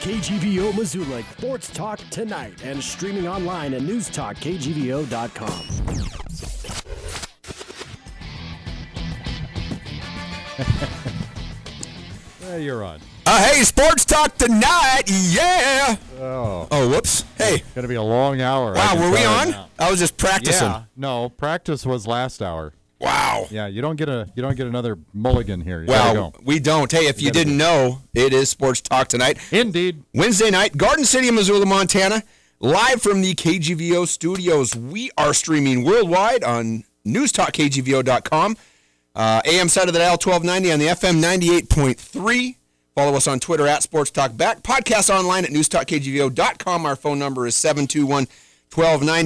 KGVO Missoula Sports Talk Tonight and streaming online at Newstalk, KGVO.com. You're on. Hey, Sports Talk Tonight, yeah! Oh, whoops. Hey. It's going to be a long hour. Wow, were we on? I was just practicing. Yeah, no, practice was last hour. Wow. Yeah, you don't get another mulligan here. We don't. Hey, if you didn't know, it is Sports Talk Tonight. Indeed. Wednesday night, Garden City, Missoula, Montana, live from the KGVO studios. We are streaming worldwide on newstalkkgvo.com, AM side of the dial 1290 on the FM 98.3. Follow us on Twitter at Sports Talk Back. Podcast online at newstalkkgvo.com. Our phone number is 721-1290.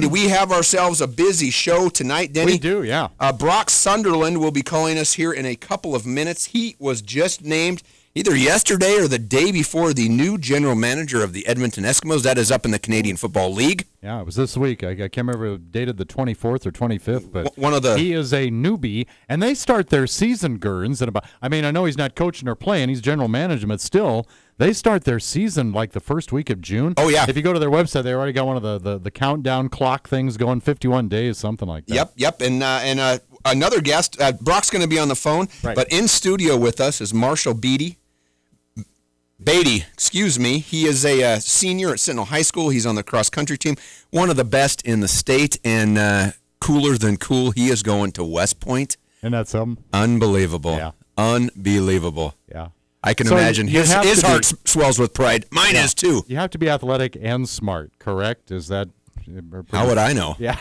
We have ourselves a busy show tonight, Denny. We do, yeah. Brock Sunderland will be calling us here in a couple of minutes. He was just named either yesterday or the day before the new general manager of the Edmonton Eskimos. That is up in the Canadian Football League. Yeah, it was this week. I can't remember if it dated the 24th or 25th, but he is a newbie, and they start their season, Gerns, in I know he's not coaching or playing. He's general manager, but still, they start their season like the first week of June. Oh, yeah. If you go to their website, they already got one of the countdown clock things going, 51 days, something like that. Yep. And another guest, Brock's going to be on the phone, right. But in studio with us is Marshall Beatty. He is a senior at Sentinel High School. He's on the cross-country team, one of the best in the state, and cooler than cool, he is going to West Point. And that's something? Unbelievable. Yeah. Unbelievable. Yeah. I can imagine. His heart swells with pride. Mine is, too. You have to be athletic and smart, correct? Is that... How would I know? Yeah.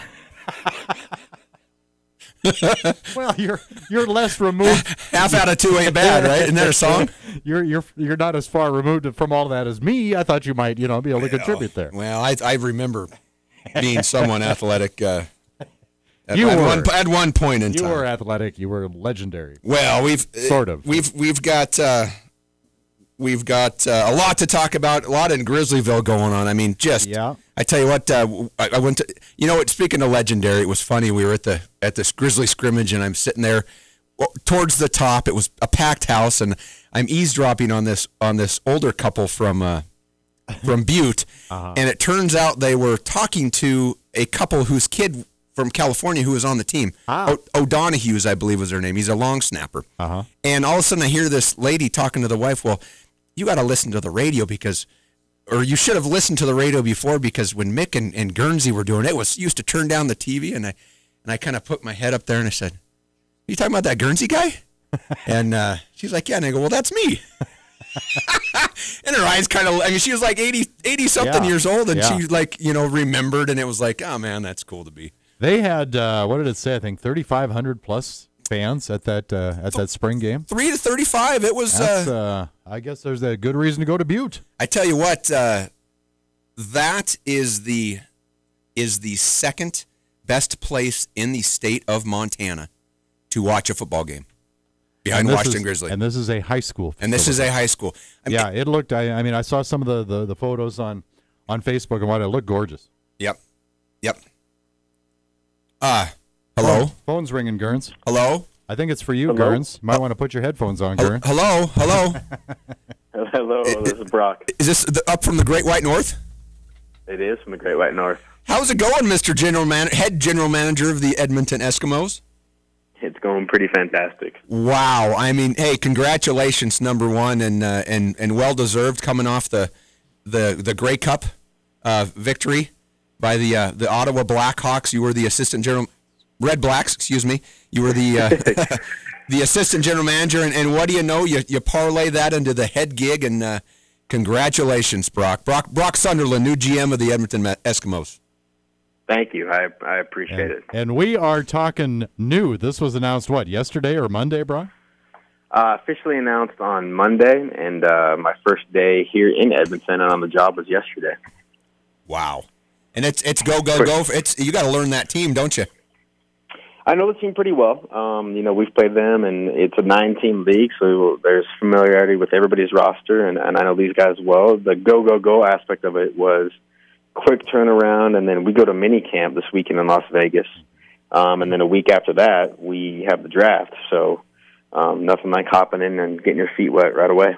Well, you're less removed. Half out of two ain't bad, right? Isn't that a song? You're not as far removed from all that as me. I thought you might, be able to contribute there. Well, I remember being someone athletic at one point in time. You were athletic. You were legendary. Well, we've got a lot to talk about. A lot in Grizzlyville going on. I mean, I tell you what, I went to. Speaking of legendary, it was funny. We were at this Grizzly scrimmage, and I'm sitting there towards the top. It was a packed house, and I'm eavesdropping on this older couple from Butte, and it turns out they were talking to a couple whose kid from California who was on the team. O'Donoghue's, I believe, was her name. He's a long snapper. And all of a sudden, I hear this lady talking to the wife. Well, you got to listen to the radio or you should have listened to the radio before, because when Mick and Guernsey were doing it, used to turn down the TV, and I kind of put my head up there and I said, "Are you talking about that Guernsey guy?" And she's like, "Yeah." And I go, "Well, that's me." And her eyes kind of, she was like 80-something years old, and she remembered, and it was like, oh, man, that's cool to be. They had, what did it say? I think 3,500 plus fans at that spring game. 3 to 35. It was. I guess there's a good reason to go to Butte. I tell you what, that is the second best place in the state of Montana to watch a football game, behind Washington Grizzly. And this is a high school. It looked. I saw some of the photos on Facebook and it looked gorgeous. Yep. Hello? Phone's ringing, Gurns. Hello? I think it's for you, Gurns. Might want to put your headphones on, Gurns. Hello? Hello, this is Brock. Is this up from the Great White North? It is from the Great White North. How's it going, Mr. Head General Manager of the Edmonton Eskimos? It's going pretty fantastic. Wow. I mean, hey, congratulations, number one, and well-deserved, coming off the Grey Cup victory by the Ottawa Blackhawks. You were the assistant general, Red Blacks, excuse me. You were the the assistant general manager, and what do you know? You parlay that into the head gig, and congratulations, Brock. Brock Sunderland, new GM of the Edmonton Eskimos. Thank you. I appreciate it. And we are talking new. This was announced, yesterday or Monday, Brock? Officially announced on Monday, and my first day here in Edmonton and on the job was yesterday. Wow. And it's go. You got to learn that team, don't you? I know the team pretty well. We've played them, and it's a 9-team league, so there's familiarity with everybody's roster, and I know these guys well. The go aspect of it was quick turnaround, and then we go to mini camp this weekend in Las Vegas, and then a week after that, we have the draft. So nothing like hopping in and getting your feet wet right away.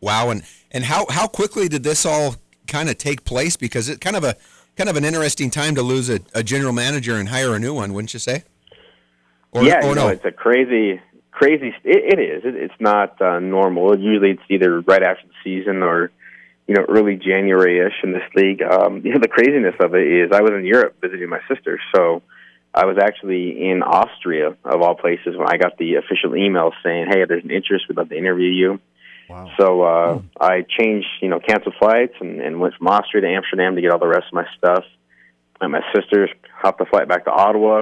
Wow, and how quickly did this all kind of take place? Because it's kind of an interesting time to lose a general manager and hire a new one, wouldn't you say? Or no, it's a crazy. It is. It's not normal. Usually, it's either right after the season or early January-ish in this league. The craziness of it is I was in Europe visiting my sister, so I was actually in Austria, of all places, when I got the official email saying, hey, there's an interest, we'd love to interview you. Wow. So I changed, canceled flights and went from Austria to Amsterdam to get all the rest of my stuff. And my sister hopped the flight back to Ottawa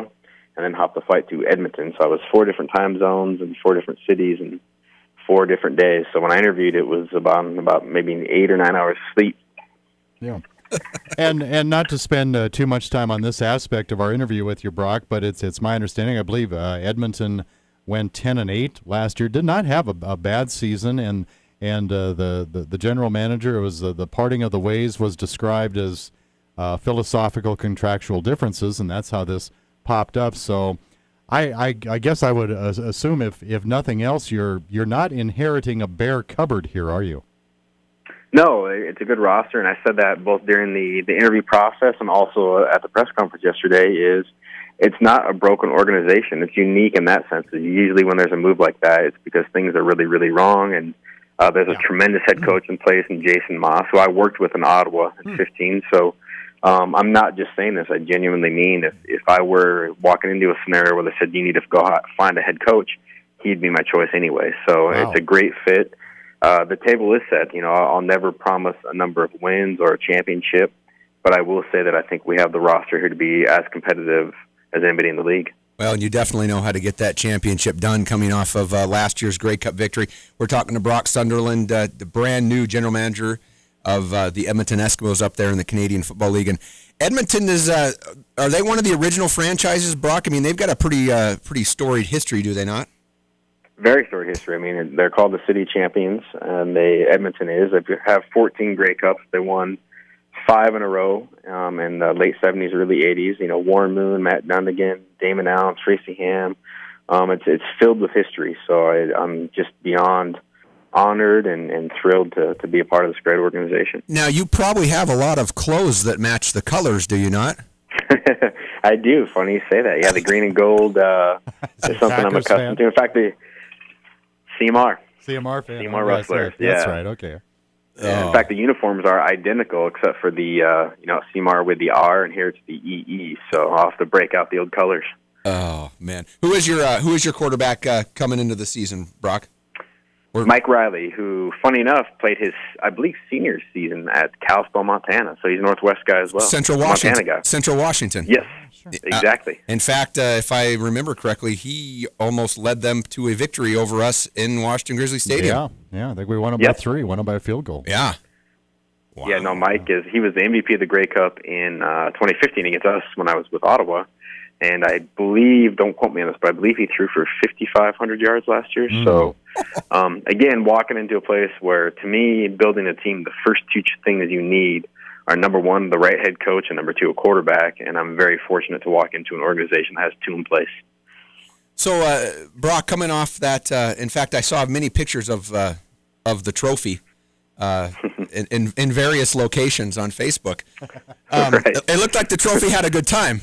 and then hopped the flight to Edmonton. So I was 4 different time zones and 4 different cities and 4 different days. So when I interviewed, it was about maybe 8 or 9 hours sleep. Yeah. and not to spend too much time on this aspect of our interview with you, Brock, but it's my understanding, I believe Edmonton went 10-8 last year, did not have a bad season, and the general manager, it was the parting of the ways was described as philosophical contractual differences, and that's how this popped up. So I guess I would assume if nothing else, you're not inheriting a bare cupboard here, are you? No, it's a good roster, and I said that both during the interview process and also at the press conference yesterday, is it's not a broken organization. It's unique in that sense. Usually when there's a move like that, it's because things are really, really wrong, and there's a tremendous head coach in place in Jason Moss, who I worked with in Ottawa at 15, so I'm not just saying this. I genuinely mean if I were walking into a scenario where they said, you need to go find a head coach, he'd be my choice anyway. So It's a great fit. The table is set. I'll never promise a number of wins or a championship, but I will say that I think we have the roster here to be as competitive as anybody in the league. Well, and you definitely know how to get that championship done coming off of last year's Grey Cup victory. We're talking to Brock Sunderland, the brand new general manager of the Edmonton Eskimos up there in the Canadian Football League. And Edmonton is, are they one of the original franchises, Brock? I mean, they've got a pretty storied history, do they not? Very storied history. I mean, they're called the City Champions, and Edmonton is. They have 14 Grey Cups. They won 5 in a row in the late 70s, early 80s. Warren Moon, Matt Dunnigan, Damon Allen, Tracy Ham. It's filled with history. So I'm just beyond honored and thrilled to be a part of this great organization. Now, you probably have a lot of clothes that match the colors, do you not? I do. Funny you say that. Yeah, the green and gold is something I'm accustomed to. In fact, the CMR fan. CMR Rustlers. Yeah. That's right. Okay. In fact, the uniforms are identical except for the CMR with the R, and here it's the EE. So I'll have to break out the old colors. Oh man, who is your quarterback coming into the season, Brock? Mike Riley, who, funny enough, played his, I believe, senior season at Kalispell, Montana. So he's a Northwest guy as well. Central Washington. Montana guy. Central Washington. Yes, exactly. In fact, if I remember correctly, he almost led them to a victory over us in Washington Grizzly Stadium. Yeah. I think we won them by 3. Won them by a field goal. Yeah. Wow. Yeah, no, Mike he was the MVP of the Grey Cup in 2015 against us when I was with Ottawa. And I believe, don't quote me on this, but I believe he threw for 5,500 yards last year. So, again, walking into a place where, to me, building a team, the first 2 things you need are, number 1, the right head coach, and number 2, a quarterback. And I'm very fortunate to walk into an organization that has 2 in place. So, Brock, coming off that, in fact, I saw many pictures of the trophy in various locations on Facebook. Right. It looked like the trophy had a good time.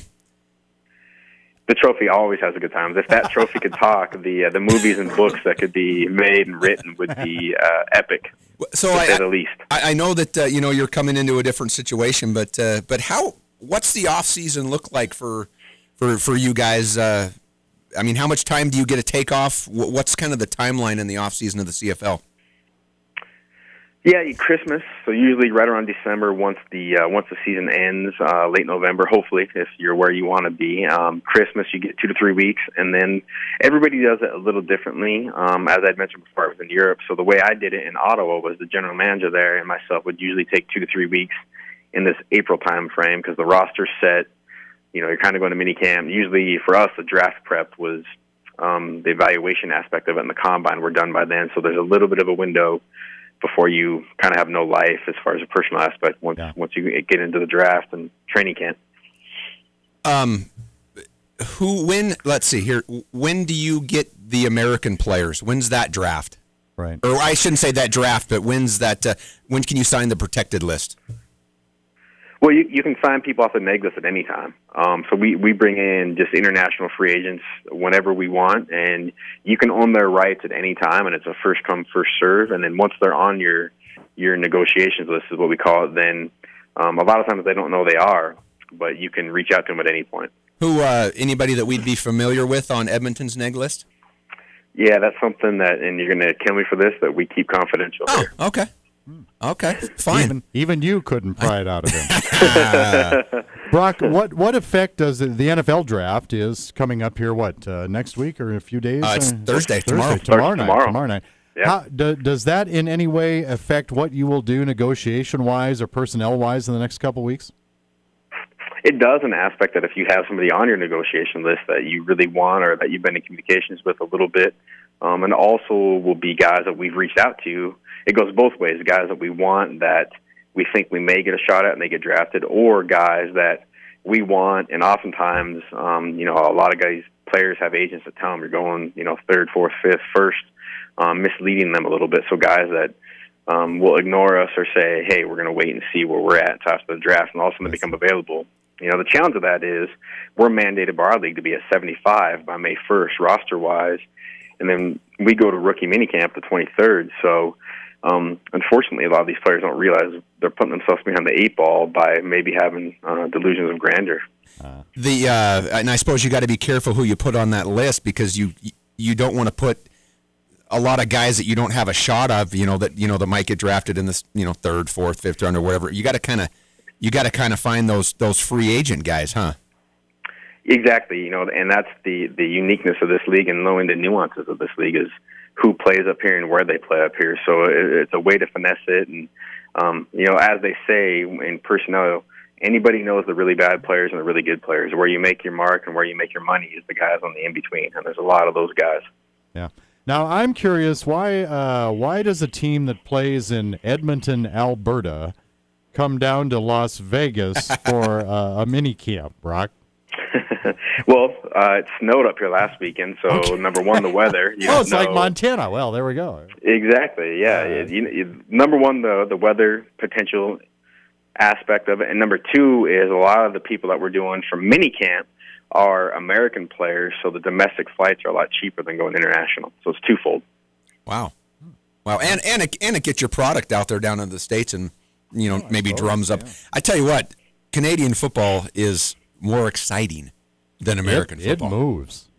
The trophy always has a good time. If that trophy could talk, the movies and books that could be made and written would be epic, so to say the least. I know that you're coming into a different situation, but what's the off season look like for you guys? I mean, how much time do you get to take off? What's kind of the timeline in the off season of the CFL? Yeah, Christmas. So usually right around December, once the season ends, late November, hopefully, if you're where you want to be. Christmas, you get 2 to 3 weeks, and then everybody does it a little differently. As I'd mentioned before, I was in Europe, so the way I did it in Ottawa was the general manager there and myself would usually take 2 to 3 weeks in this April time frame because the roster's set. You're kind of going to minicamp. Usually for us, the draft prep was the evaluation aspect of it, and the combine were done by then, so there's a little bit of a window before you kind of have no life as far as a personal aspect once you get into the draft and training camp. Let's see here, when do you get the American players? When's that draft? Right. Or I shouldn't say that draft, but when can you sign the protected list? Well, you can sign people off the neg list at any time. So we bring in just international free agents whenever we want, and you can own their rights at any time, and it's a first come, first serve. And then once they're on your negotiations list is what we call it, then a lot of times they don't know they are, but you can reach out to them at any point. Who anybody that we'd be familiar with on Edmonton's neg list? Yeah, that's something that, and you're going to kill me for this, that we keep confidential here. Okay. Okay, fine. Even you couldn't pry it out of him. Brock, what effect does the NFL draft is coming up here, next week or in a few days? It's Thursday, tomorrow. Tomorrow night. Yeah. Does that in any way affect what you will do negotiation-wise or personnel-wise in the next couple weeks? It does, an aspect that if you have somebody on your negotiation list that you really want or that you've been in communications with a little bit, and also will be guys that we've reached out to. It goes both ways, guys that we want that we think we may get a shot at and they get drafted, or guys that we want, and oftentimes, a lot of players have agents that tell them you're going, third, fourth, fifth, first, misleading them a little bit. So guys that will ignore us or say, hey, we're going to wait and see where we're at until after the draft, and all of a sudden they become available. The challenge of that is we're mandated by our league to be at 75 by May 1st, roster-wise, and then we go to rookie minicamp the 23rd. So, unfortunately, a lot of these players don't realize they're putting themselves behind the 8 ball by maybe having delusions of grandeur. And I suppose you got to be careful who you put on that list, because you don't want to put a lot of guys that you don't have a shot of, that might get drafted in this, third, fourth, fifth round or whatever. You got to kind of find those free agent guys, huh? Exactly, and that's the uniqueness of this league, and knowing the nuances of this league is who plays up here and where they play up here. So it's a way to finesse it, and as they say in personnel, anybody knows the really bad players and the really good players. Where you make your mark and where you make your money is the guys on the in between, and there's a lot of those guys. Yeah. Now I'm curious, why does a team that plays in Edmonton, Alberta, come down to Las Vegas for a mini camp, Brock? Well, it snowed up here last weekend, so number one, the weather. It's like Montana. Well, there we go. Exactly, yeah. Number one, the weather potential aspect of it, and number two is a lot of the people that we're doing from mini camp are American players, so the domestic flights are a lot cheaper than going international. So it's twofold. Wow, and it gets your product out there down in the States, and maybe drums up. Yeah. I tell you what, Canadian football is more exciting than American football. It moves.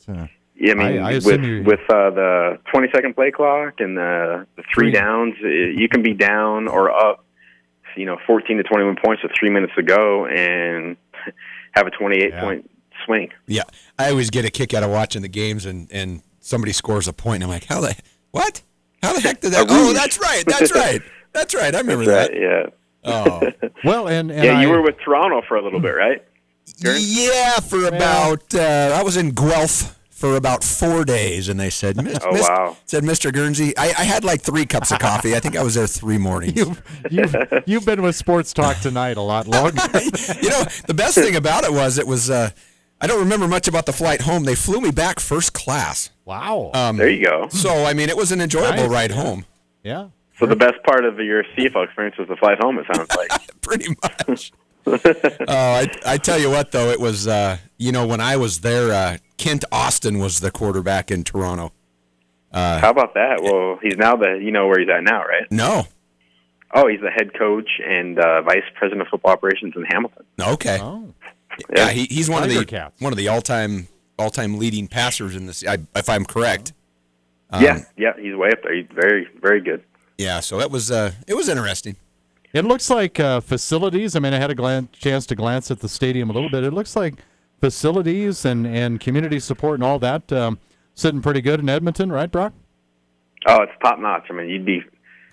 I mean, with the 20-second play clock and the three downs, you can be down or up, 14 to 21 points with 3 minutes to go and have a 28-point swing. Yeah, I always get a kick out of watching the games, and somebody scores a point, and I'm like, How the heck did that? Oh, that's right. I remember that. Right, yeah. Oh, well, and you were with Toronto for a little bit, right? Yeah, for about I was in Guelph for about 4 days, and they said, wow. Said Mr. Guernsey, I had like 3 cups of coffee. I think I was there 3 mornings. You've been with Sports Talk Tonight a lot longer. The best thing about it was I don't remember much about the flight home. They flew me back first class. Wow. There you go. So, I mean, it was an enjoyable ride home. Yeah. So the best part of your CFL experience was the flight home, it sounds like. Pretty much. I tell you what, though, it was, when I was there, Kent Austin was the quarterback in Toronto. How about that? Well, he's now where he's at now, right? No. Oh, he's the head coach and vice president of football operations in Hamilton. Okay. Oh. Yeah, he's one of the all-time leading passers in this, if I'm correct. Yeah, he's way up there. He's very, very good. Yeah, so it was interesting. It looks like facilities. I mean, I had a chance to glance at the stadium a little bit. It looks like facilities and community support and all that sitting pretty good in Edmonton, right, Brock? Oh, it's top-notch. I mean, you'd be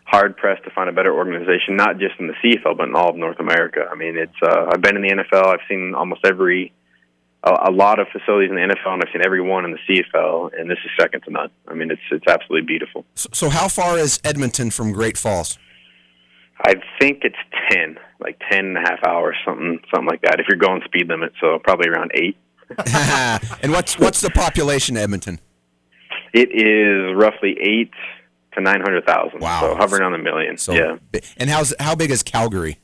hard-pressed to find a better organization, not just in the CFL, but in all of North America. I mean, it's I've been in the NFL. I've seen almost a lot of facilities in the NFL, and I've seen every one in the CFL, and this is second to none. I mean, it's absolutely beautiful. So how far is Edmonton from Great Falls? I think it's 10 and a half hours, something like that, if you're going speed limit, so probably around 8. And what's the population of Edmonton? It is roughly 8 to 900,000. Wow. So hovering on the million. So, yeah. And how big is Calgary?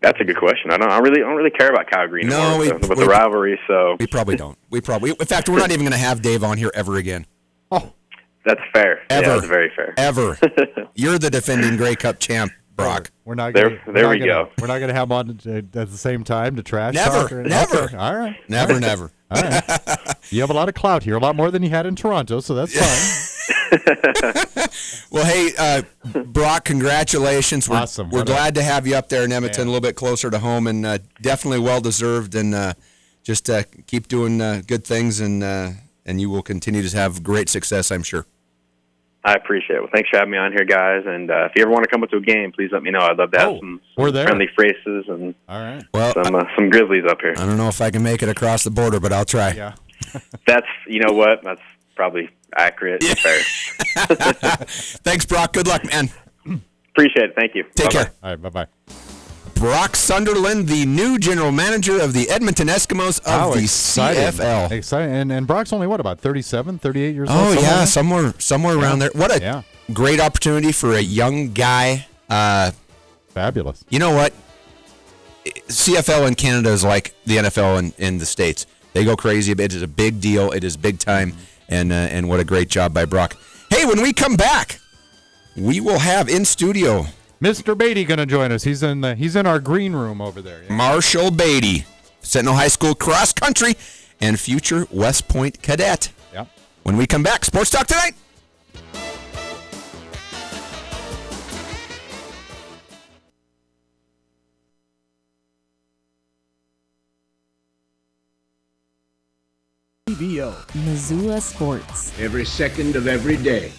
That's a good question. I don't really care about Calgary anymore with the rivalry. So we probably don't. In fact, we're not even going to have Dave on here ever again. Oh, that's fair. Ever. Yeah, that's very fair. Ever. You're the defending Grey Cup champ, Brock. We're not there. There we go. We're not going to have him on at the same time to trash Never. talk. Never. Okay. All right. Never. All right. You have a lot of clout here, a lot more than you had in Toronto, so that's fine. Well, hey, Brock, congratulations. Awesome. We're glad to have you up there in Edmonton, a little bit closer to home, and definitely well-deserved. And just keep doing good things, and you will continue to have great success, I'm sure. I appreciate it. Well, thanks for having me on here, guys. And if you ever want to come to a game, please let me know. I'd love to have some friendly faces and some Grizzlies up here. I don't know if I can make it across the border, but I'll try. Yeah. That's probably accurate and fair. Thanks, Brock. Good luck, man. Appreciate it. Thank you. Take care. All right, bye-bye. Brock Sunderland, the new general manager of the Edmonton Eskimos of the CFL. Exciting. And Brock's only, about 37, 38 years old? Oh, yeah, somewhere around there. What a great opportunity for a young guy. Fabulous. You know what? CFL in Canada is like the NFL in the States. They go crazy. It is a big deal. It is big time. And what a great job by Brock. Hey, when we come back, we will have in studio Mr. Beatty going to join us. He's in our green room over there. Yeah. Marshall Beatty, Sentinel High School cross country and future West Point cadet. Yep. When we come back, Sports Talk Tonight. KGVO. Missoula Sports. Every second of every day.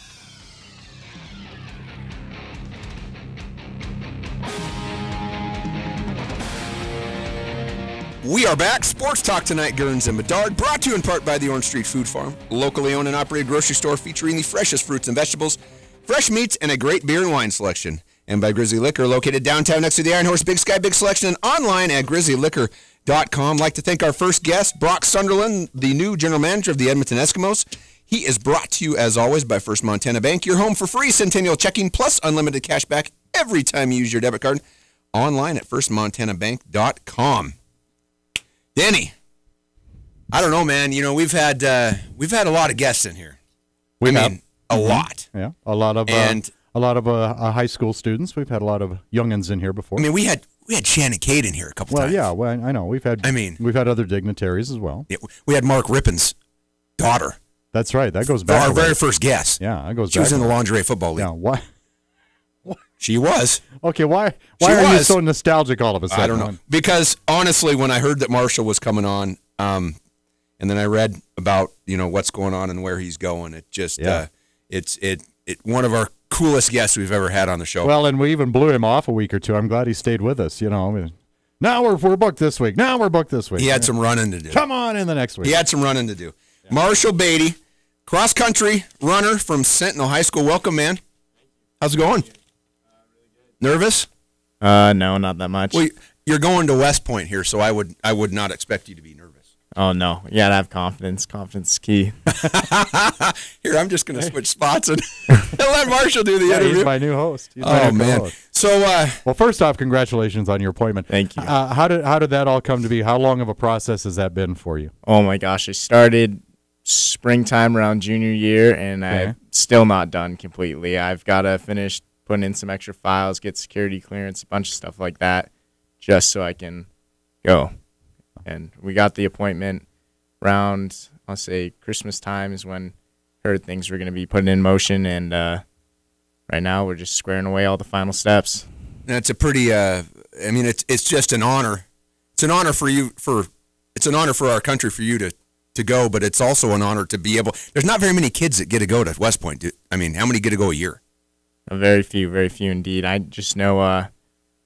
We are back. Sports Talk Tonight, Gurns and Bedard, brought to you in part by the Orange Street Food Farm, locally owned and operated grocery store featuring the freshest fruits and vegetables, fresh meats, and a great beer and wine selection. And by Grizzly Liquor, located downtown next to the Iron Horse Big Sky Big Selection, and online at grizzlyliquor.com. I'd like to thank our first guest, Brock Sunderland, the new general manager of the Edmonton Eskimos. He is brought to you, as always, by First Montana Bank, your home for free Centennial checking plus unlimited cash back every time you use your debit card. Online at firstmontanabank.com. Danny, I don't know, man. You know, we've had a lot of guests in here. A lot. Yeah, a lot of high school students. We've had a lot of youngins in here before. I mean, we had Shannon Cade in here a couple times. Well, I know. We've had other dignitaries as well. Yeah, we had Mark Rippon's daughter. That's right. That goes back. Our very first guest. Yeah, that goes back. She was in the lingerie football league. Yeah, why? She was. Okay, why are you so nostalgic all of a sudden? I don't know. Because honestly, when I heard that Marshall was coming on, and then I read about what's going on and where he's going, it just it's one of our coolest guests we've ever had on the show. Well, and we even blew him off a week or two. I'm glad he stayed with us. Now we're booked this week. Now we're booked this week. He had some running to do. Come on in the next week. He had some running to do. Yeah. Marshall Beatty, cross country runner from Sentinel High School. Welcome, man. How's it going? Nervous? No, not that much. Well, you're going to West Point here, so I would not expect you to be nervous. Oh no, you gotta have confidence. Confidence is key. Here, I'm just gonna switch spots and let Marshall do the interview. He's my new host. Man. So, well, first off, congratulations on your appointment. Thank you. How did that all come to be? How long of a process has that been for you? Oh my gosh, I started springtime around junior year, and I'm still not done completely. I've got to finish putting in some extra files, get security clearance, a bunch of stuff like that, just so I can go. And we got the appointment around, I'll say, Christmas time is when I heard things were going to be put in motion, and right now we're just squaring away all the final steps. That's a pretty, it's just an honor. It's an honor for you, it's an honor for our country for you to go, but it's also an honor to be able, there's not very many kids that get to go to West Point. How many get to go a year? Very few indeed. I just know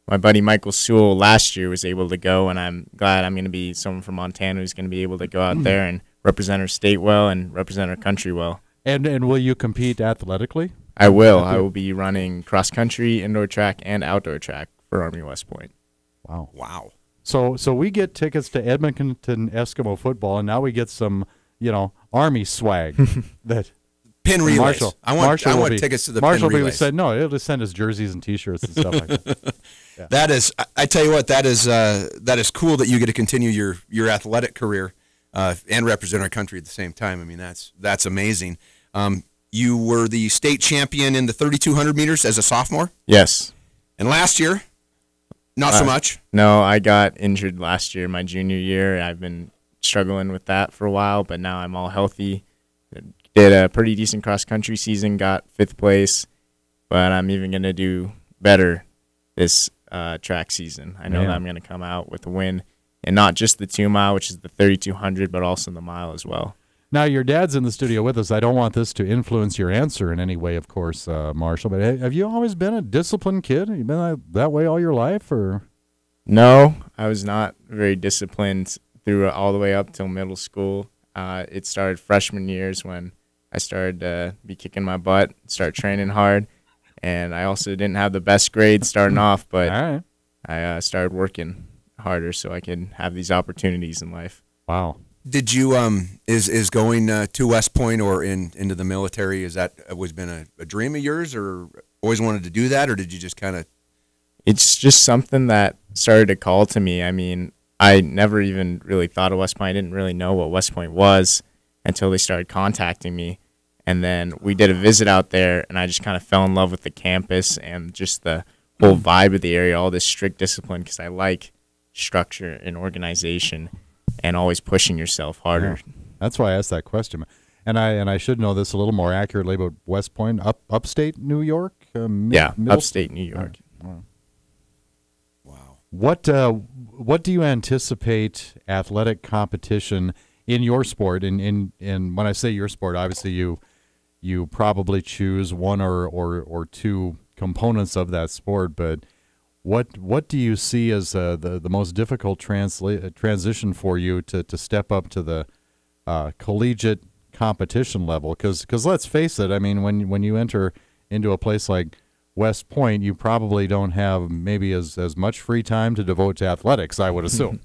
my buddy Michael Sewell last year was able to go, and I'm glad I'm going to be someone from Montana who's going to be able to go out there and represent our state well and represent our country well. And will you compete athletically? I will. I will be running cross country, indoor track, and outdoor track for Army West Point. Wow. So we get tickets to Edmonton Eskimo football, and now we get some Army swag that. Pin relays. Marshall, I want tickets to the Marshall pin relays. said no. He'll just send us jerseys and T-shirts and stuff like that. Yeah. That is, I tell you what, that is cool that you get to continue your athletic career and represent our country at the same time. I mean, that's amazing. You were the state champion in the 3,200 meters as a sophomore. Yes. And last year, not so much. No, I got injured last year, my junior year. I've been struggling with that for a while, but now I'm all healthy. Did a pretty decent cross-country season, got 5th place, but I'm even going to do better this track season. I know that I'm going to come out with a win, and not just the 2-mile, which is the 3,200, but also the mile as well. Now, your dad's in the studio with us. I don't want this to influence your answer in any way, of course, Marshall, but have you always been a disciplined kid? Have you been that way all your life? Or? No, I was not very disciplined through all the way up till middle school. It started freshman years when I started to be kicking my butt, start training hard, and I also didn't have the best grades starting off, but I started working harder so I could have these opportunities in life. Wow. Did you is going to West Point or into the military? Is that always been a dream of yours, or always wanted to do that, or did you just kind of? It's just something that started to call to me. I mean, I never even really thought of West Point. I didn't really know what West Point was until they started contacting me. And then we did a visit out there, and I just kind of fell in love with the campus and just the whole vibe of the area, all this strict discipline, because I like structure and organization and always pushing yourself harder. Yeah. That's why I asked that question. And I should know this a little more accurately, but West Point, upstate New York? Upstate New York. Wow. What do you anticipate athletic competition in your sport? And when I say your sport, obviously you probably choose one or two components of that sport, but what do you see as the most difficult transition for you to step up to the collegiate competition level? Because let's face it, I mean, when you enter into a place like West Point, you probably don't have maybe as much free time to devote to athletics, I would assume.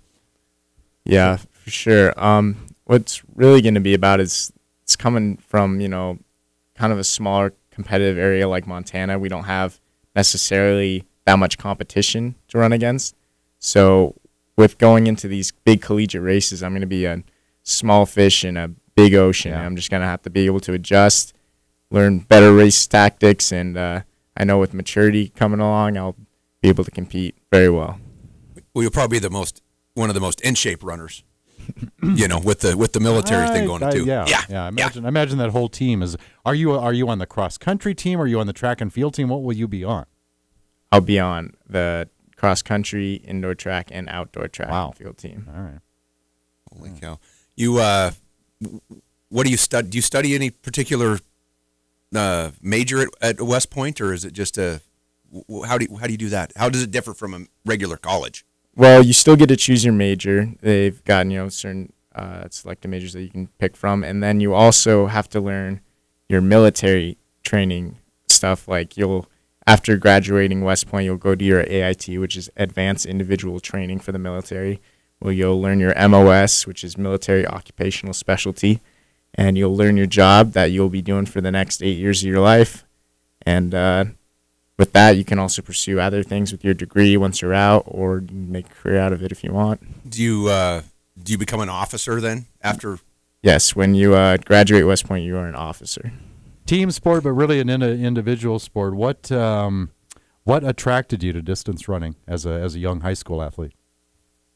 Yeah, for sure. What's really going to be about is it's coming from, kind of a smaller competitive area like Montana. We don't have necessarily that much competition to run against. So with going into these big collegiate races, I'm going to be a small fish in a big ocean. Yeah. I'm just going to have to be able to adjust, learn better race tactics, and I know with maturity coming along, I'll be able to compete very well. Well, you'll probably be one of the most in shape runners. With the military thing going too. I imagine that whole team is. Are you on the cross country team? Or are you on the track and field team? What will you be on? I'll be on the cross country, indoor track, and outdoor track and field team. All right. Holy cow! You what do you study? Do you study any particular major at West Point, or is it just how do you do that? How does it differ from a regular college? Well, you still get to choose your major. They've got certain selected majors that you can pick from, and then you also have to learn your military training stuff. Like after graduating West Point, you'll go to your AIT, which is Advanced Individual Training for the military. Well, you'll learn your MOS, which is Military Occupational Specialty, and you'll learn your job that you'll be doing for the next 8 years of your life. And with that, you can also pursue other things with your degree once you're out, or you can make a career out of it if you want. Do you become an officer then after? Yes, when you graduate West Point, you are an officer. Team sport, but really an individual sport. What attracted you to distance running as a young high school athlete?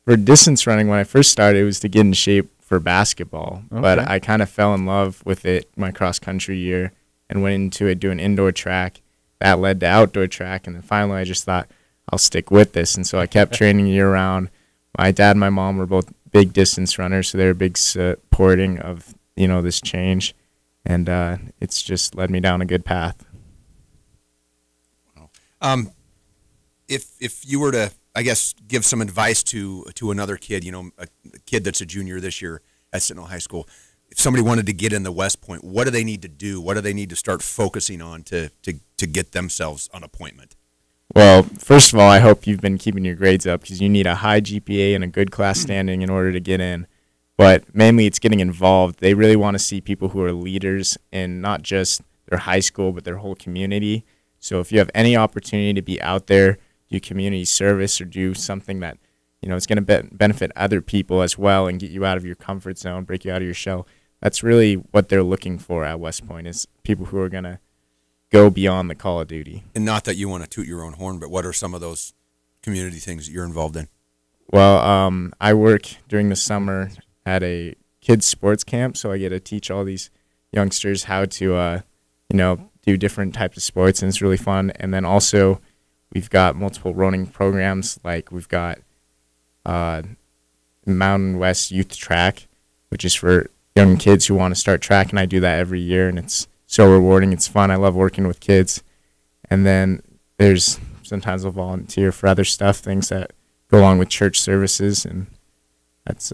For distance running, when I first started, it was to get in shape for basketball. Okay. But I kind of fell in love with it my cross country year and went into it doing indoor track. That led to outdoor track, and then finally I just thought, I'll stick with this. And so I kept training year-round. My dad and my mom were both big distance runners, so they were big supporting of this change, and it's just led me down a good path. Wow. If you were to, I guess, give some advice to another kid, a kid that's a junior this year at Sentinel High School, if somebody wanted to get in the West Point, what do they need to do? What do they need to start focusing on to get themselves an appointment? Well, first of all, I hope you've been keeping your grades up, because you need a high GPA and a good class standing in order to get in. but mainly it's getting involved. They really want to see people who are leaders in not just their high school, but their whole community. So if you have any opportunity to be out there, do community service or do something that, it's going to benefit other people as well and get you out of your comfort zone, break you out of your shell. That's really what they're looking for at West Point, is people who are going to go beyond the call of duty. And not that you want to toot your own horn, but what are some of those community things that you're involved in? Well, I work during the summer at a kids sports camp, so I get to teach all these youngsters how to, do different types of sports, and it's really fun. And then also we've got multiple rowing programs, like we've got Mountain West Youth Track, which is for young kids who want to start track, and I do that every year, and it's so rewarding. It's fun. I love working with kids. And then there's sometimes I'll volunteer for other stuff, things that go along with church services, and that's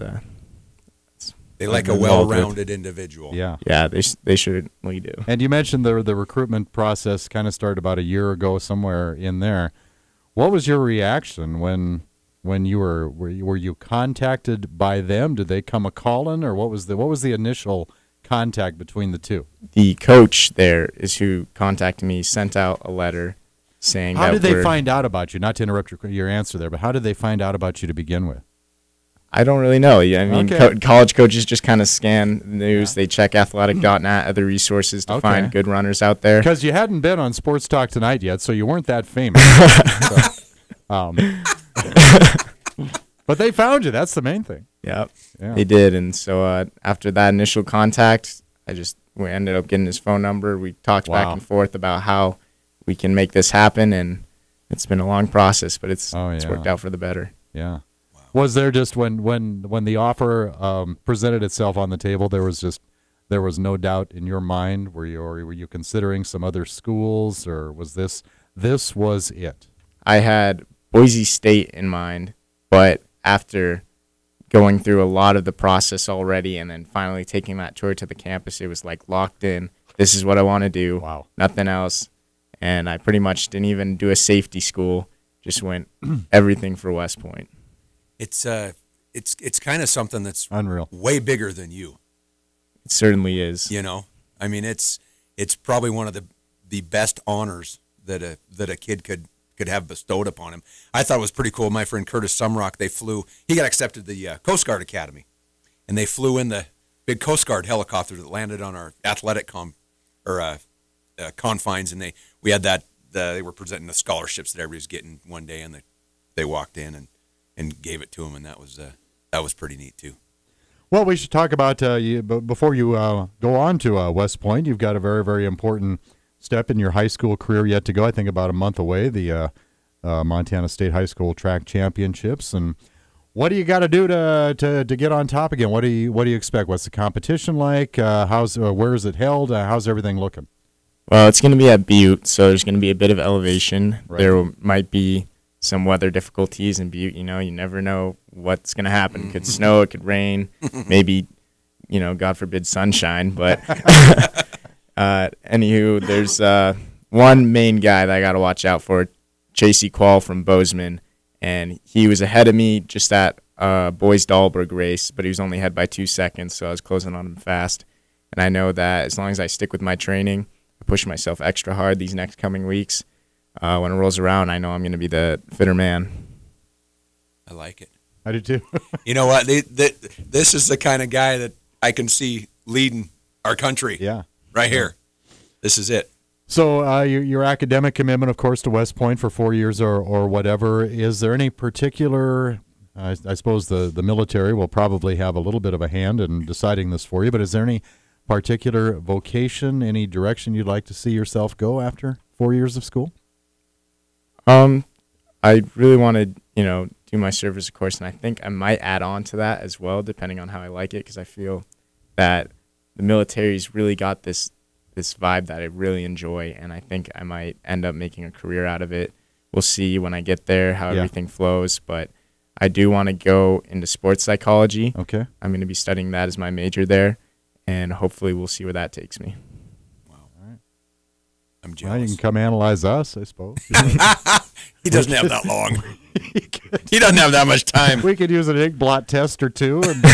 they like a well-rounded individual. Yeah, they certainly do. And you mentioned the recruitment process kind of started about a year ago, somewhere in there. What was your reaction when you were you contacted by them? Did they come a calling, or what was the initial contact between the two? The coach there is who contacted me, sent out a letter saying how did they find out about you? Not to interrupt your answer there, but how did they find out about you to begin with? I don't really know. I mean, college coaches just kind of scan the news. They check athletic.net, other resources to find good runners out there. Because you hadn't been on Sports Talk Tonight yet, so you weren't that famous. But they found you. That's the main thing. Yep, they did. And so after that initial contact, we ended up getting his phone number. We talked back and forth about how we can make this happen, and it's been a long process, but it's worked out for the better. Yeah. Was there just when the offer presented itself on the table, there was no doubt in your mind? Were you considering some other schools, or was this was it? I had Boise State in mind, but after going through a lot of the process already and then finally taking that tour to the campus, it was like locked in. This is what I want to do. Wow. Nothing else. And I pretty much didn't even do a safety school. Just went everything for West Point. It's kind of something that's unreal, way bigger than you. It certainly is. I mean, it's probably one of the best honors that a kid could have bestowed upon him. I thought it was pretty cool. My friend Curtis Sumrock, he got accepted to the Coast Guard Academy, and they flew in the big Coast Guard helicopter that landed on our athletic confines, and we had that. They were presenting the scholarships that everybody was getting one day, and they walked in and gave it to him, and that was pretty neat too. Well, we should talk about before you go on to West Point. You've got a very, very important step in your high school career yet to go. I think about a month away, the Montana State High School Track Championships. And what do you got to do to get on top again? What do you expect? What's the competition like? Where is it held? How's everything looking? Well, it's going to be at Butte, so there's going to be a bit of elevation. Right. There might be some weather difficulties in Butte. You never know what's going to happen. It could snow, it could rain, maybe, God forbid, sunshine. But anywho, there's one main guy that I got to watch out for, Chasey Quall from Bozeman, and he was ahead of me just at Boys Dahlberg race, but he was only ahead by 2 seconds, so I was closing on him fast. And I know that as long as I stick with my training, I push myself extra hard these next coming weeks. When it rolls around, I know I'm going to be the fitter man. I like it. I do too. You know what? This is the kind of guy that I can see leading our country. Yeah. Right here. This is it. So your academic commitment, of course, to West Point for 4 years or whatever, is there any particular, I suppose the military will probably have a little bit of a hand in deciding this for you, but is there any particular vocation, any direction you'd like to see yourself go after 4 years of school? I really want to, do my service, of course, and I think I might add on to that as well, depending on how I like it, because I feel that the military's really got this vibe that I really enjoy, and I think I might end up making a career out of it. We'll see when I get there how everything flows, but I do want to go into sports psychology. Okay. I'm going to be studying that as my major there, and hopefully we'll see where that takes me. Wow. All right. I'm jealous. Well, you can come analyze us, I suppose. He doesn't have that long. He doesn't have that much time. We could use an ink blot test or two. And,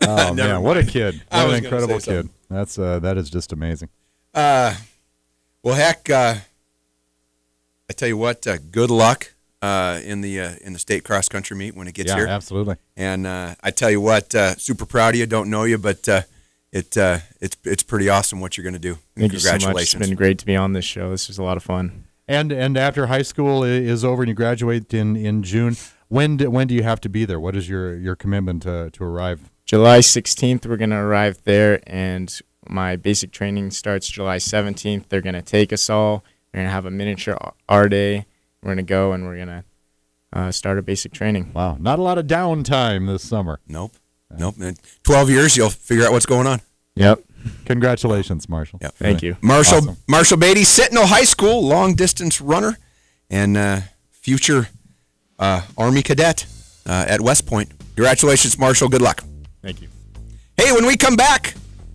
oh man, what a kid! What an incredible kid! That is just amazing. Well, heck, I tell you what, good luck in the state cross country meet when it gets here. Yeah, absolutely. And I tell you what, super proud of you. Don't know you, but it's pretty awesome what you're going to do. Thank you so much. Congratulations. It's been great to be on this show. This was a lot of fun. And after high school is over and you graduate in June, when do you have to be there? What is your commitment to arrive? July 16th, we're going to arrive there, and my basic training starts July 17th. They're going to take us all. We're going to have a miniature art day. We're going to go, and we're going to start our basic training. Wow, not a lot of downtime this summer. Nope. In 12 years, you'll figure out what's going on. Yep. Congratulations, Marshall. Yep. Thank you. Marshall Beatty, Sentinel High School, long-distance runner, and future Army cadet at West Point. Congratulations, Marshall. Good luck. Thank you. Hey, when we come back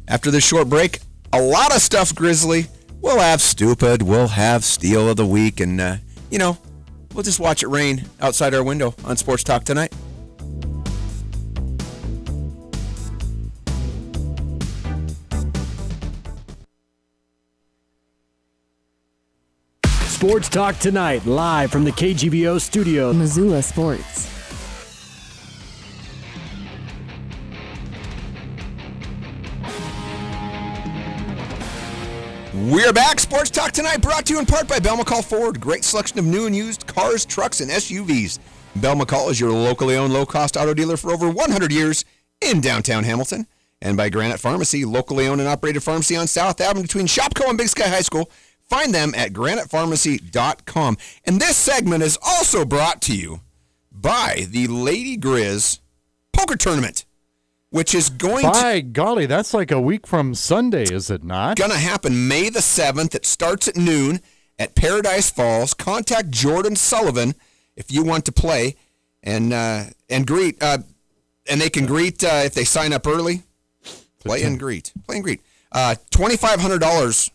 after this short break, a lot of stuff Grizzly. We'll have stupid. We'll have steal of the week, and we'll just watch it rain outside our window on Sports Talk Tonight. Sports Talk Tonight, live from the KGVO studio. Missoula Sports. We're back. Sports Talk Tonight brought to you in part by Bell McCall Ford. Great selection of new and used cars, trucks, and SUVs. Bell McCall is your locally owned low-cost auto dealer for over 100 years in downtown Hamilton. And by Granite Pharmacy, locally owned and operated pharmacy on South Avenue between Shopko and Big Sky High School. Find them at granitepharmacy.com. And this segment is also brought to you by the Lady Griz Poker Tournament, which is going By golly, that's like a week from Sunday, is it not? Going to happen May the 7th. It starts at noon at Paradise Falls. Contact Jordan Sullivan if you want to play and greet. And they can greet if they sign up early. Play and greet. $2,500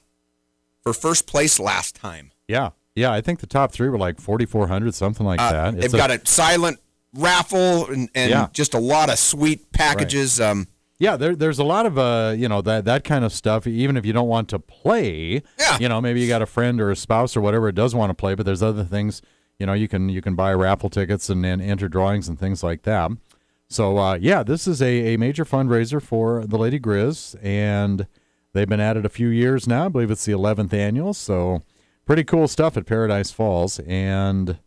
for first place last time. Yeah. I think the top three were like 4,400, something like that. They've got a silent raffle and just a lot of sweet packages. Right. There's a lot of that kind of stuff. Even if you don't want to play, maybe you got a friend or a spouse or whatever does want to play, but there's other things. You can buy raffle tickets and enter drawings and things like that. So this is a major fundraiser for the Lady Griz, and they've been at it a few years now. I believe it's the 11th annual. So pretty cool stuff at Paradise Falls, and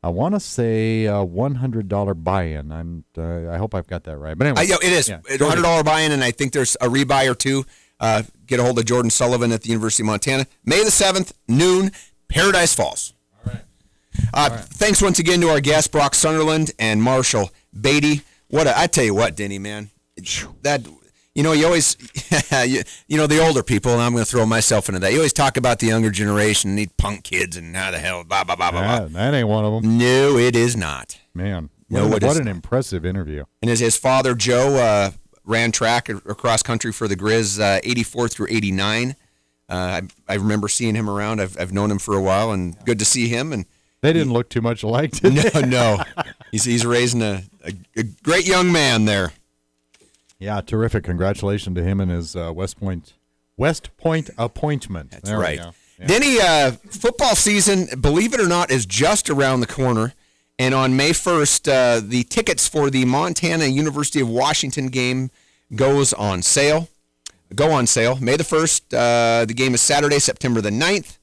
I want to say a $100 buy-in. I hope I've got that right. But anyway, it is $100 buy-in, and I think there's a rebuy or two. Get a hold of Jordan Sullivan at the University of Montana. May the 7th, noon, Paradise Falls. All right. Thanks once again to our guests, Brock Sunderland and Marshall Beatty. I tell you what, Denny, man, that. You always, the older people, and I'm going to throw myself into that. You always talk about the younger generation, these punk kids, and how the hell, blah, blah, blah, blah, blah. That ain't one of them. No, it is not. Man, what an impressive interview. And his father, Joe, ran track or cross country for the Griz 84 through 89. I remember seeing him around. I've known him for a while, and good to see him. And they didn't look too much alike, did they? No. He's raising a great young man there. Yeah, terrific. Congratulations to him and his West Point appointment. That's right. Yeah. Denny, football season, believe it or not, is just around the corner. And on May 1st, the tickets for the Montana University of Washington game go on sale. May the 1st, the game is Saturday, September the 9th.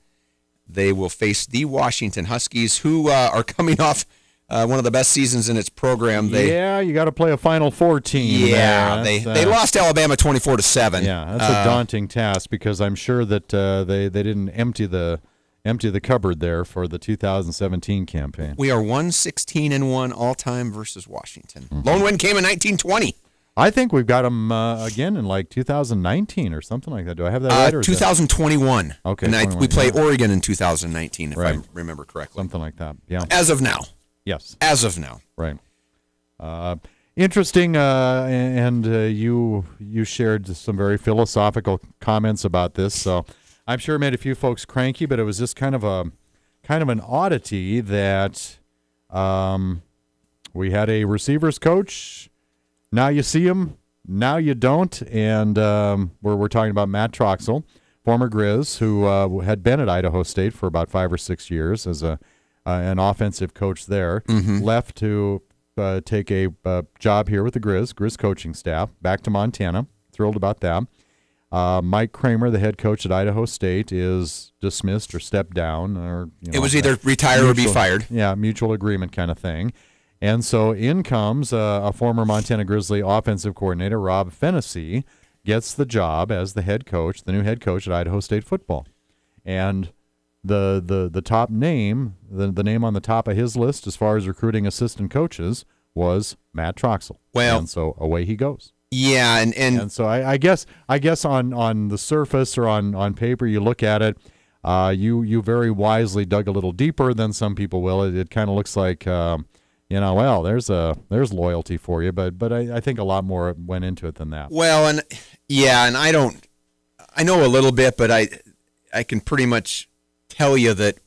They will face the Washington Huskies, who are coming off one of the best seasons in its program. You got to play a Final Four team. Yeah, they lost Alabama 24-7. Yeah, that's a daunting task because I'm sure that they didn't empty the cupboard there for the 2017 campaign. We are 116-1 all time versus Washington. Mm-hmm. Lone win came in 1920. I think we've got them again in like 2019 or something like that. Do I have that right? Or 2021. Okay, and we play Oregon in 2019, if I remember correctly. Something like that. Yeah. As of now. Yes. As of now. Right. Interesting, and you shared some very philosophical comments about this, so I'm sure it made a few folks cranky, but it was just kind of a kind of an oddity that we had a receivers coach. Now you see him, now you don't. And we're talking about Matt Troxel, former Griz, who had been at Idaho State for about 5 or 6 years as an offensive coach there. Left to take a job here with the Griz coaching staff, back to Montana. Thrilled about that. Mike Kramer, the head coach at Idaho State, is dismissed or stepped down. Or it was either retire or be fired. Yeah, mutual agreement kind of thing. And so in comes a former Montana Grizzly offensive coordinator, Rob Fennessy, gets the job as the head coach, the new head coach at Idaho State football. And the top name, the name on the top of his list as far as recruiting assistant coaches was Matt Troxel. Well, and so away he goes. Yeah, and so I guess on the surface or on paper you look at it, you very wisely dug a little deeper than some people will. It kind of looks like well, there's loyalty for you, but I think a lot more went into it than that. Well, and I know a little bit, but I can pretty much tell you that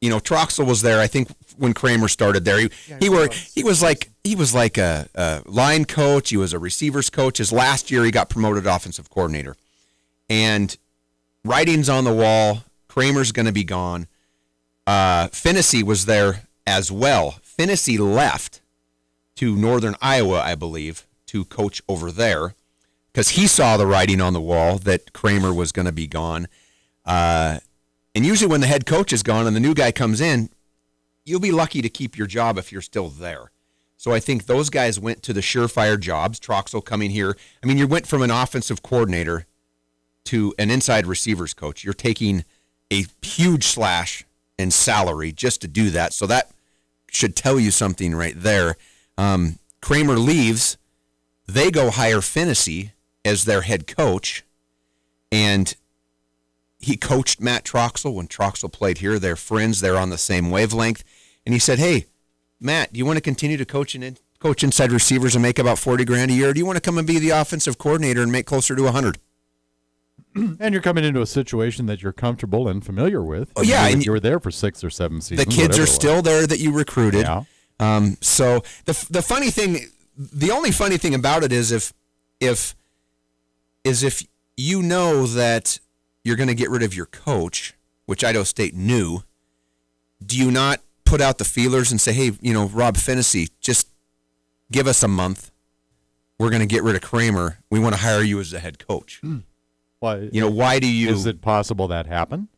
Troxel was there. I think when Kramer started there, he was like a line coach. He was a receivers coach. His last year, he got promoted offensive coordinator, and writing's on the wall. Kramer's going to be gone. Fennessy was there as well. Fennessy left to Northern Iowa, I believe, to coach over there because he saw the writing on the wall that Kramer was going to be gone. And usually when the head coach is gone and the new guy comes in, you'll be lucky to keep your job if you're still there. So I think those guys went to the surefire jobs. Troxel coming here. I mean, you went from an offensive coordinator to an inside receivers coach. You're taking a huge slash in salary just to do that. So that should tell you something right there. Kramer leaves. They go hire Fennessy as their head coach. And he coached Matt Troxel when Troxel played here. They're friends. They're on the same wavelength. And he said, hey, Matt, do you want to continue to coach inside receivers and make about $40,000 a year? Or do you want to come and be the offensive coordinator and make closer to 100? And you're coming into a situation that you're comfortable and familiar with. Oh, yeah. You were there for 6 or 7 seasons. The kids are still there that you recruited. Yeah. So the funny thing, the only funny thing about it is if you know that you're going to get rid of your coach, which Idaho State knew, do you not put out the feelers and say, hey, Rob Fennessy, just give us a month. We're going to get rid of Kramer. We want to hire you as the head coach. Why? Why do you? Is it possible that happened?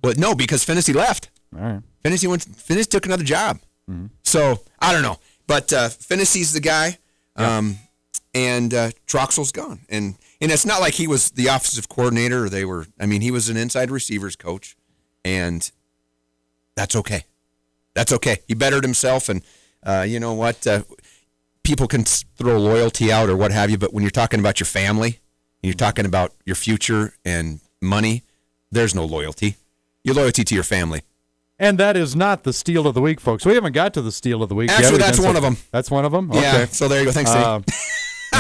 Well, no, because Fennessy left. All right. Fennessy took another job. Mm-hmm. So I don't know, but Fennessy's the guy, and Troxel's gone, and it's not like he was the offensive coordinator. He was an inside receivers coach, and that's okay. That's okay. He bettered himself, and you know what? People can throw loyalty out or what have you, but when you're talking about your family, and you're talking about your future and money, there's no loyalty. Your loyalty to your family. And that is not the steal of the week, folks. We haven't got to the steal of the week yet. Actually, that's one of them. That's one of them? Okay. Yeah, so there you go. Thanks, Dave.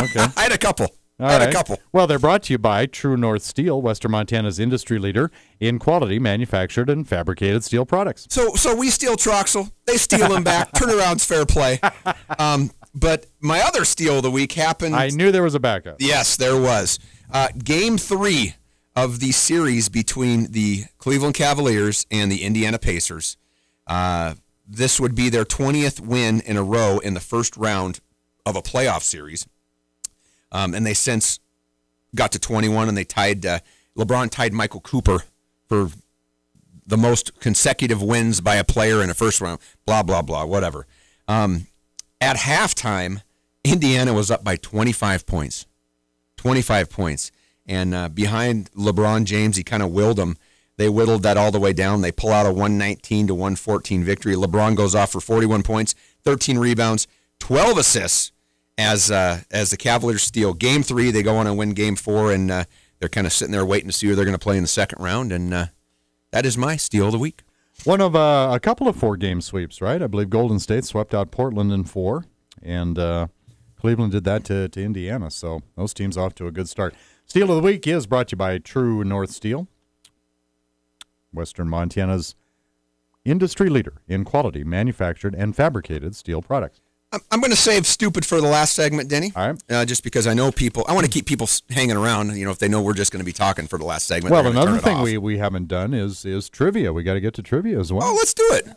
Okay. I had a couple. A couple. Well, they're brought to you by True North Steel, Western Montana's industry leader in quality manufactured and fabricated steel products. So we steal Troxel. They steal him back. Turnaround's fair play. But my other steal of the week happened. I knew there was a backup. Yes, there was. Game 3 of the series between the Cleveland Cavaliers and the Indiana Pacers. This would be their 20th win in a row in the first round of a playoff series. And they since got to 21, and they tied LeBron tied Michael Cooper for the most consecutive wins by a player in a first round, blah, blah, blah, whatever. At halftime, Indiana was up by 25 points. 25 points. And behind LeBron James, he kind of willed them. They whittled that all the way down. They pull out a 119-114 victory. LeBron goes off for 41 points, 13 rebounds, 12 assists as the Cavaliers steal Game 3. They go on and win Game 4, and they're kind of sitting there waiting to see who they're going to play in the second round. And that is my steal of the week. One of a couple of 4-game sweeps, right? I believe Golden State swept out Portland in 4, and Cleveland did that to Indiana. So those teams off to a good start. Steal of the Week is brought to you by True North Steel, Western Montana's industry leader in quality manufactured and fabricated steel products. I'm going to save stupid for the last segment, Denny. All right. Just because I know people, I want to keep people hanging around. If they know we're just going to be talking for the last segment. Well, another thing we haven't done is trivia. We got to get to trivia as well. Oh, let's do it.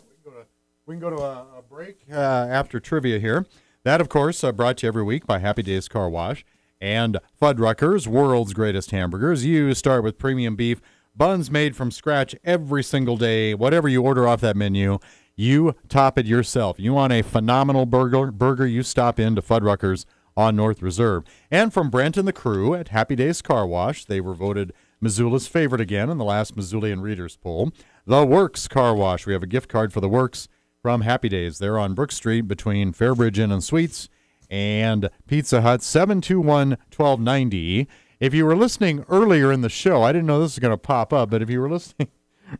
We can go to a break after trivia here. That, of course, brought to you every week by Happy Days Car Wash and Fuddruckers, world's greatest hamburgers. You start with premium beef, buns made from scratch every single day. Whatever you order off that menu, you top it yourself. You want a phenomenal burger, you stop into Fuddruckers on North Reserve. And from Brent and the crew at Happy Days Car Wash, they were voted Missoula's favorite again in the last Missoulian Readers poll. The Works Car Wash. We have a gift card for the Works from Happy Days. They're on Brook Street between Fairbridge Inn and Suites and Pizza Hut, 721-1290. If you were listening earlier in the show, I didn't know this was going to pop up, but if you were listening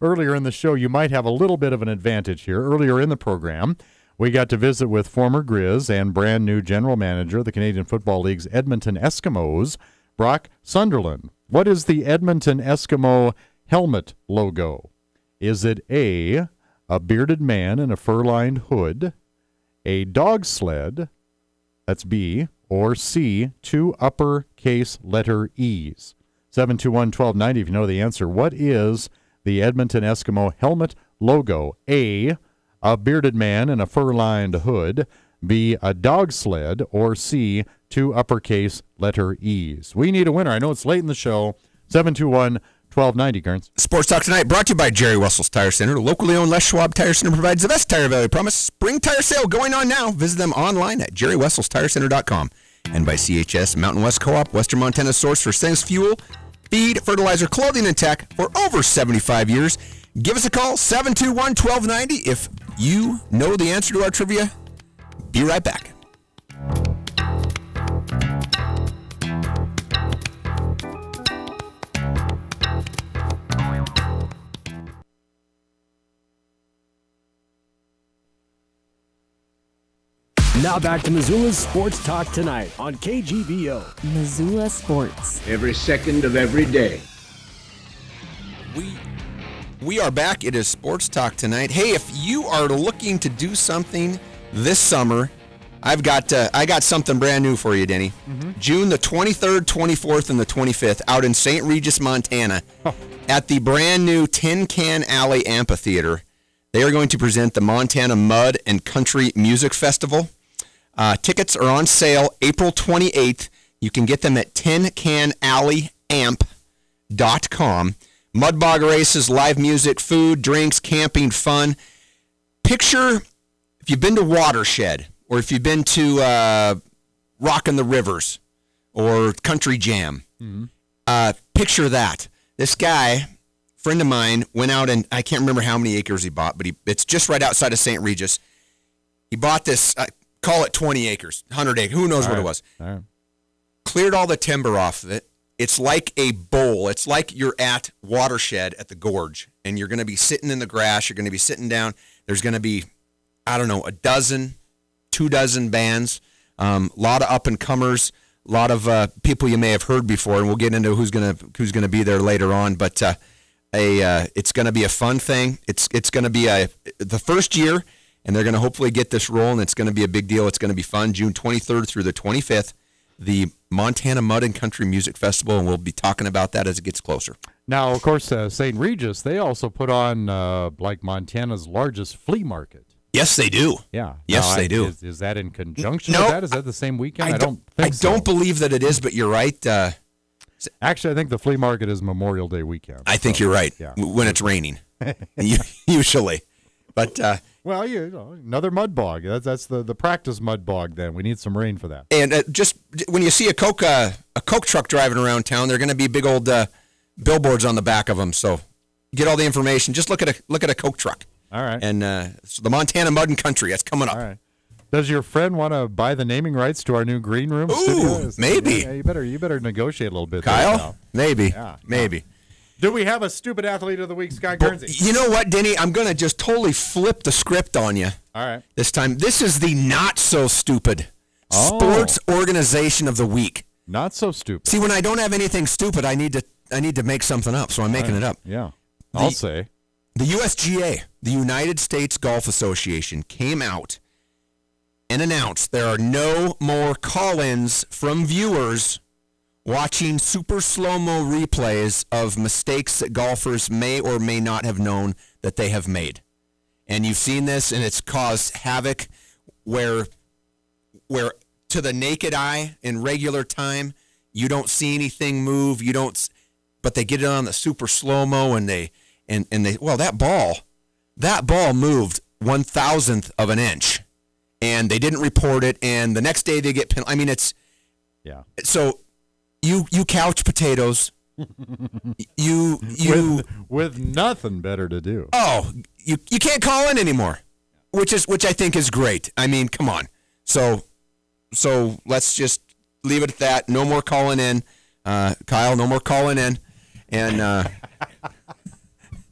earlier in the show, you might have a little bit of an advantage here. Earlier in the program, we got to visit with former Griz and brand new general manager of the Canadian Football League's Edmonton Eskimos, Brock Sunderland. What is the Edmonton Eskimo helmet logo? Is it A, a bearded man in a fur-lined hood, a dog sled, that's B, or C, two uppercase letter E's? 721-1290 if you know the answer. What is the Edmonton Eskimo helmet logo? A bearded man in a fur-lined hood, B, a dog sled, or C, two uppercase letter E's? We need a winner. I know it's late in the show. 721-1290, Kearns. Sports Talk Tonight brought to you by Jerry Wessel's Tire Center. Locally owned Les Schwab Tire Center provides the best tire value promise. Spring tire sale going on now. Visit them online at jerrywesselstirecenter.com. And by CHS Mountain West Co-op, Western Montana's source for stainless fuel, feed, fertilizer, clothing, and tech for over 75 years. Give us a call, 721-1290. If you know the answer to our trivia, be right back. Now back to Missoula's Sports Talk Tonight on KGVO. Missoula Sports. Every second of every day. We are back. It is Sports Talk Tonight. Hey, if you are looking to do something this summer, I got something brand new for you, Denny. Mm-hmm. June the 23rd, 24th, and the 25th out in St. Regis, Montana at the brand new Tin Can Alley Amphitheater. They are going to present the Montana Mud and Country Music Festival. Tickets are on sale April 28th. You can get them at tincanalleyamp.com. Mud bog races, live music, food, drinks, camping, fun. Picture, if you've been to Watershed, or if you've been to Rockin' the Rivers, or Country Jam, picture that. This guy, friend of mine, went out and I can't remember how many acres he bought, but it's just right outside of St. Regis. He bought this, call it 20 acres, 100 acres, who knows what it was. All right. Cleared all the timber off of it. It's like a bowl. It's like you're at Watershed at the Gorge, and you're going to be sitting in the grass. You're going to be sitting down. There's going to be, I don't know, 12 bands, a lot of up-and-comers, a lot of people you may have heard before, and we'll get into who's going to be there later on. But it's going to be a fun thing. It's going to be the first year, and they're going to hopefully get this rolling. It's going to be a big deal. It's going to be fun. June 23rd through the 25th. The Montana Mud and Country Music Festival, and we'll be talking about that as it gets closer. Now, of course, St. Regis, they also put on like Montana's largest flea market. Yes, they do. Yeah. Yes, they do. Is that in conjunction with that? Is that the same weekend? I don't believe that it is, but you're right. Actually, I think the flea market is Memorial Day weekend. I think you're right. Yeah. When it's raining, usually. But well, another mud bog. That's the practice mud bog. Then we need some rain for that. And just when you see a Coke truck driving around town, they're going to be big old billboards on the back of them. So get all the information. Just look at a Coke truck. All right. And so the Montana Mud and Country, that's coming up. All right. Does your friend want to buy the naming rights to our new green room studio? Maybe. Yeah, you better negotiate a little bit, Kyle. Maybe. Yeah, maybe. Do we have a stupid athlete of the week, Scott Guernsey? You know what, Denny? I'm going to just totally flip the script on you. All right. This time, this is the not so stupid sports organization of the week. Not so stupid. See, when I don't have anything stupid, I need to make something up, so I'm making it up. Yeah. I'll say The USGA, the United States Golf Association, came out and announced there are no more call-ins from viewers watching super slow-mo replays of mistakes that golfers may or may not have known that they have made. And you've seen this, and it's caused havoc where to the naked eye in regular time, you don't see anything move, but they get it on the super slow-mo, and that ball moved 1,000th of an inch, and they didn't report it, and the next day they get penalized. I mean, so you couch potatoes, you with nothing better to do. Oh, you can't call in anymore, which I think is great. I mean, come on. So let's just leave it at that. No more calling in, Kyle. No more calling in, and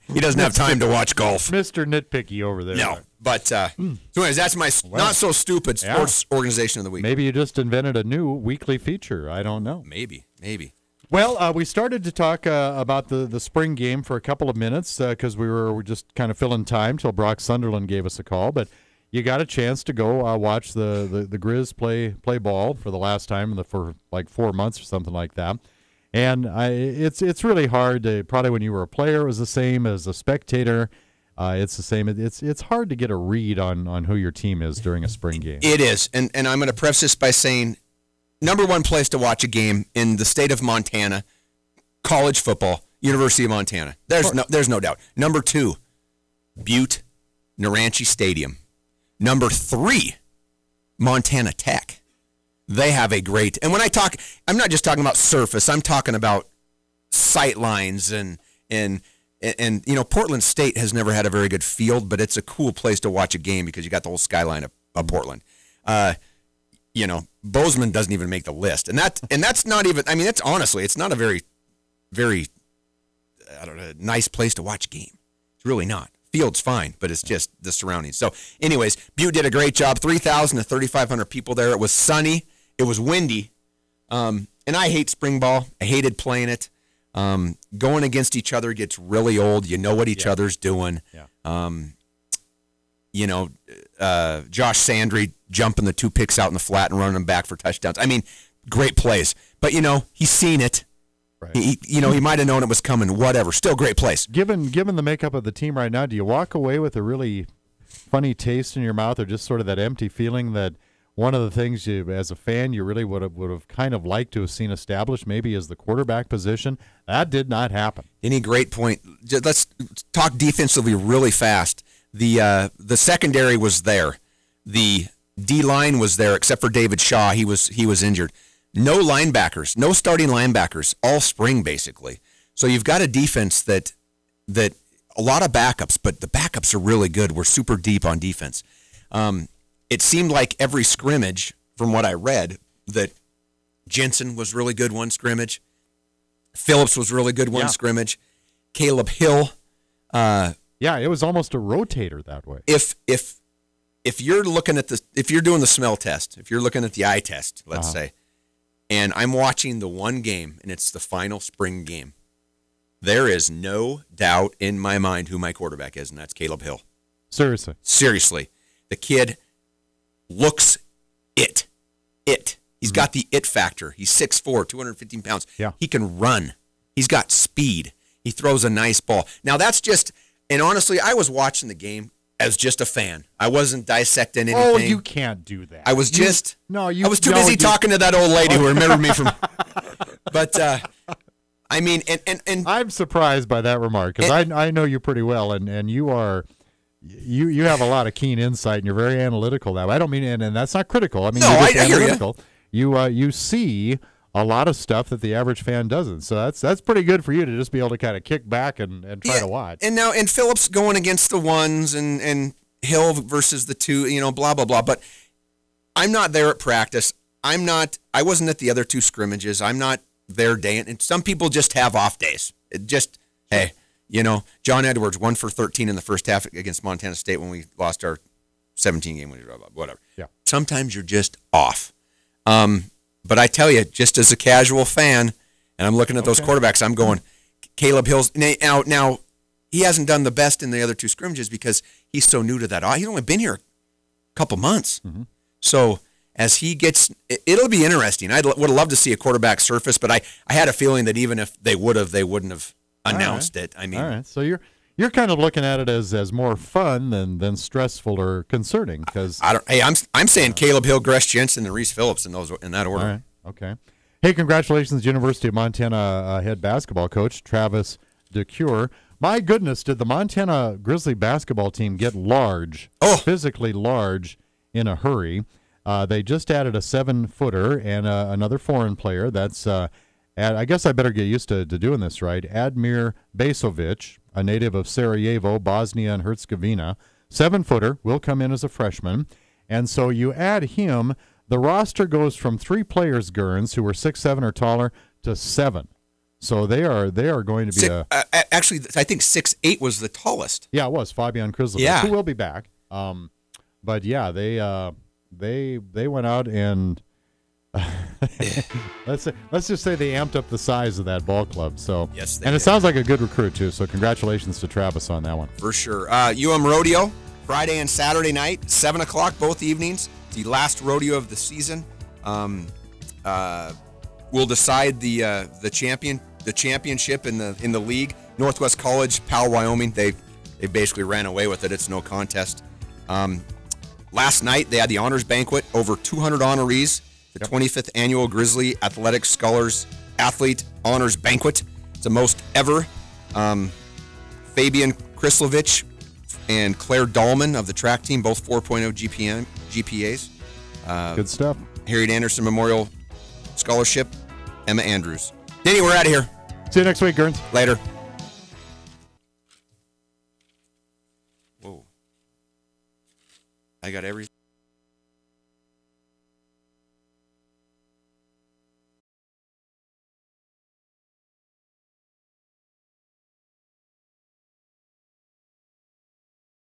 he doesn't have time to watch golf. Mr. Nitpicky over there. No, but so anyways, that's my not so stupid sports organization of the week. Maybe you just invented a new weekly feature. I don't know. Maybe. Well, we started to talk about the spring game for a couple of minutes because we were just kind of filling time till Brock Sunderland gave us a call. But you got a chance to go watch the Griz play ball for the last time for like 4 months or something like that. And it's really hard to, probably when you were a player it was the same as a spectator. It's the same. It's hard to get a read on who your team is during a spring game. It is, and I'm going to preface this by saying, number one place to watch a game in the state of Montana, college football, University of Montana. There's no doubt. Number 2, Butte, Naranche Stadium. Number 3, Montana Tech. They have a great, and when I talk, I'm not just talking about surface. I'm talking about sight lines and Portland State has never had a very good field, but it's a cool place to watch a game because you got the whole skyline of Portland. Bozeman doesn't even make the list, and that's not even. I mean, it's honestly, it's not a very, very, nice place to watch a game. It's really not. Field's fine, but it's just the surroundings. So, anyways, Butte did a great job. 3,000 to 3,500 people there. It was sunny. It was windy, and I hate spring ball. I hated playing it. Going against each other gets really old. You know what each other's doing. Yeah. Josh Sandry jumping the 2 picks out in the flat and running them back for touchdowns. I mean, great plays. But, he's seen it. Right. He might have known it was coming. Whatever. Still great plays. Given the makeup of the team right now, do you walk away with a really funny taste in your mouth or just sort of that empty feeling that one of the things you, as a fan, you really would have kind of liked to have seen established maybe as the quarterback position? That did not happen. Any great point. Let's talk defensively really fast. The secondary was there. The D-line was there, except for David Shaw. He was injured. No linebackers, no starting linebackers, all spring basically. So you've got a defense that a lot of backups, but the backups are really good. We're super deep on defense. It seemed like every scrimmage, from what I read, that Jensen was really good one scrimmage. Phillips was really good one scrimmage. Caleb Hill. It was almost a rotator that way. If you're looking at if you're doing the smell test, if you're looking at the eye test, let's say, and I'm watching the one game, and it's the final spring game, there is no doubt in my mind who my quarterback is, and that's Caleb Hill. Seriously. The kid looks it. He's got the it factor. He's 6'4", 215 pounds. Yeah. He can run. He's got speed. He throws a nice ball. Now, that's just, and honestly, I was watching the game as just a fan. I wasn't dissecting anything. Oh, you can't do that. I was just, I was too busy talking to that old lady who remembered me from, but, I mean, and I'm surprised by that remark because I know you pretty well, and you are, you have a lot of keen insight, and you're very analytical that way. I don't mean, and that's not critical. I mean, no, you're just analytical. You see a lot of stuff that the average fan doesn't. So that's pretty good for you to just be able to kind of kick back and try to watch. And now, and Phillips going against the ones and Hill versus the 2, blah, blah, blah. But I'm not there at practice. I wasn't at the other 2 scrimmages. I'm not there day. And some people just have off days. Hey, John Edwards, 1 for 13 in the first half against Montana State when we lost our 17 game, whatever. Yeah. Sometimes you're just off. But I tell you, just as a casual fan, and I'm looking at those quarterbacks, I'm going, Caleb Hill's now he hasn't done the best in the other two scrimmages because he's so new to that. He's only been here a couple months. Mm-hmm. So as he gets, it'll be interesting. I would have loved to see a quarterback surface, but I had a feeling that even if they would have, they wouldn't have announced it. I mean, all right. So you're kind of looking at it as more fun than stressful or concerning because I'm saying Caleb Hill, Gresh Jensen, and Reese Phillips in that order. All right. Okay. Hey, congratulations, University of Montana head basketball coach Travis DeCure. My goodness, did the Montana Grizzly basketball team get large, physically large, in a hurry? They just added a 7-footer and another foreign player. That's, I guess I better get used to doing this right. Admir Basovic, a native of Sarajevo, Bosnia and Herzegovina. 7-footer, will come in as a freshman. And so you add him, the roster goes from 3 players, Gurns, who were 6'7" or taller, to 7. So they are going to be actually, I think 6'8" was the tallest. Yeah, it was Fabian Krislovic, who will be back. But yeah, they went out and let's just say they amped up the size of that ball club. So yes, and it sounds like a good recruit too. So congratulations to Travis on that one. For sure. Rodeo Friday and Saturday night, 7 o'clock both evenings. The last rodeo of the season. Will decide the championship in the league. Northwest College, Powell, Wyoming. They basically ran away with it. It's no contest. Last night they had the honors banquet. Over 200 honorees. The 25th annual Grizzly Athletic Scholars Athlete Honors Banquet. It's the most ever. Fabian Krislovic and Claire Dahlman of the track team, both 4.0 GPAs. Good stuff. Harriet Anderson Memorial Scholarship, Emma Andrews. Danny, we're out of here. See you next week, Gurns. Later. Whoa. I got everything.